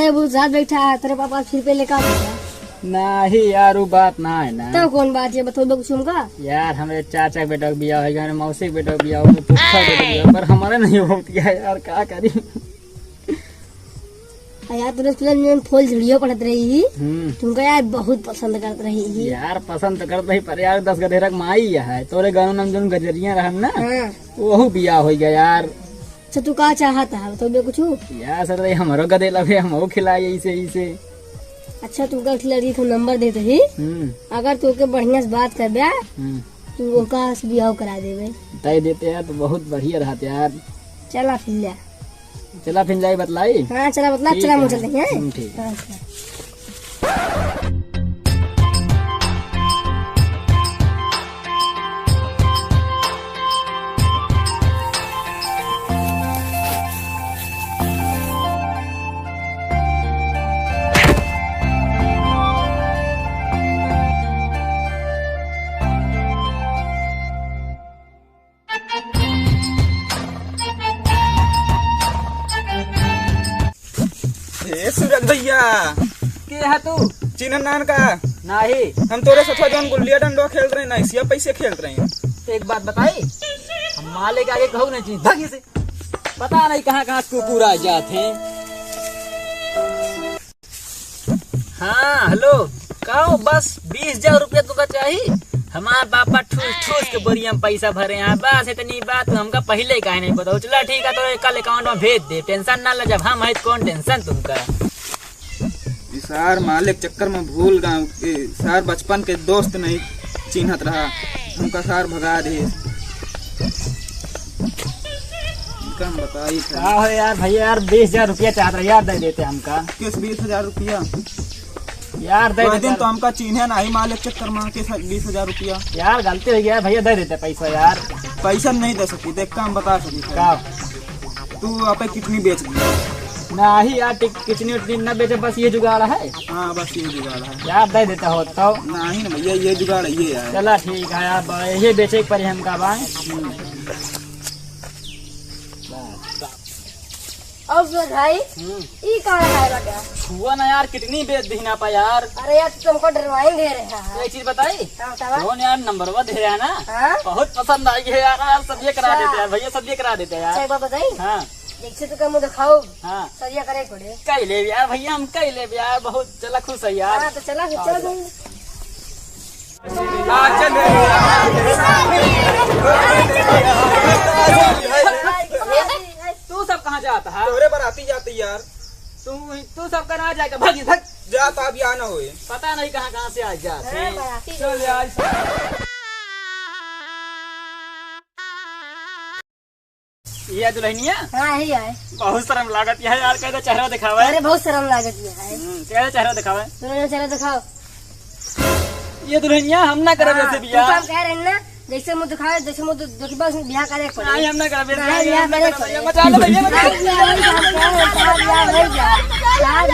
वो साथ बैठा है तेरे पापा फिर पे लेकर नहीं यार वो बात ना है ना। तो कौन बात है बता दो कुछ हमका। यार हमारे चाचा के बेटा का बियाह हो गया, मौसी के बेटा का बियाह हो गया, फूफा के बेटा का बियाह, पर हमारे नहीं हो गया यार, क्या करी। यार तुझे फिल्म फूल झड़ियों पढ़त रही तुमको यार बहुत पसंद करत रही यार पसंद तो करते ही, पर यार 10 गधेरा माई है तोरे गाँव में जो गजरिया रहन ना वो बियाह हो गया यार। अच्छा तू क्या चाहता है तो कुछ यार सर हमारो गधे लगे हम खिलाए इसे। अच्छा तू लड़की को नंबर देते ही अगर तू के बढ़िया से बात कर ब्या तू ओका से बियाह करा देवे तय देते यार तो बहुत बढ़िया रहते यार। चला फिर ले चला फिर जाए बतलाई। हाँ चला बतला चला मुझे चलते हैं। ठीक हाँ, सूरज भैया के है तू चिन्ह नान का नहीं। हम तोरे साथ जौन गुल्लिया डंडो खेल रहे ना इसिया पैसे खेल रहे हैं। एक बात बताई, हम माले के आगे कहू नहीं चीज भागी से, पता नहीं कहाँ कहाँ कुकुर आ जाते हैं। हाँ हेलो कहो बस 20,000 रुपया तुका चाहिए। हमारे बापा ठूस ठूस के बोरिया में पैसा भरे हैं, बस इतनी बात हमका पहले काहे नहीं पता। चला ठीक है तो कल अकाउंट में भेज दे, टेंशन ना ले, जब हम है कौन टेंशन तुमका। सार माले के चक्कर में भूल गाँव के सार बचपन के दोस्त नहीं चिन्हत रहा, हमका सार भगा दे। कम बताई था यार भैया यार 20,000 रुपया चाहता यार दे देते हमका। किस 20,000 रुपया यार दे देते। दिन तो हमका चिन्हे नहीं माले के चक्कर में के 20,000 रुपया यार गलती हो गया भैया, दे देते पैसा यार। पैसा नहीं दे सकती, देख काम बता सकती क्या तू आप कितनी बेच दी। नहीं यार कितनी उतनी न बेचे, बस ये जुगाड़ है। हाँ बस ये जुगाड़ है यार दे देता हो तो। नहीं ना भैया ये जुगाड़ है ये है। चला ठीक है यार ये बेचे पर हमका बाय। अब भाई ये कहाँ खाएगा क्या हुआ ना यार, कितनी बेच दी ना पा यार। अरे यार तुमको डरवाइन दे रहा है। एक चीज बताई कौन यार नंबर 1 दे रहा है ना। हाँ? बहुत पसंद आई है यार, सब ये करा देते हैं भैया, सब ये करा देते हैं यार। एक बात बताई हाँ जैसे तो मुँह दिखाओ हाँ सरिया करे पड़े कई ले यार भैया, हम कई ले यार, बहुत चला खुश है यार। हाँ तो चला फिर चल तू सब कहाँ जाता है? तोरे बराती जाती यार। तू सब कहाँ जाएगा भागी भग जाता अभी आना हुए, पता नहीं कहाँ कहाँ से आ जाते। बराती चल यार ये दुल्हनिया हाँ ही है। बहुत शर्म लागत है यार, कहते चेहरा दिखावा है। अरे बहुत शर्म लागत है। कहते चेहरा दिखावा है। दोनों चेहरा दिखाओ। ये दुल्हनिया हम ना करे वैसे तू बियाह। कह रहे ना जैसे मुँह दिखाए जैसे मुँह देखिए उसमें बियाह करे पड़े। नहीं हम ना करे नहीं, बियाह करे भैया, मचा लो भैया, मचा लो। बियाह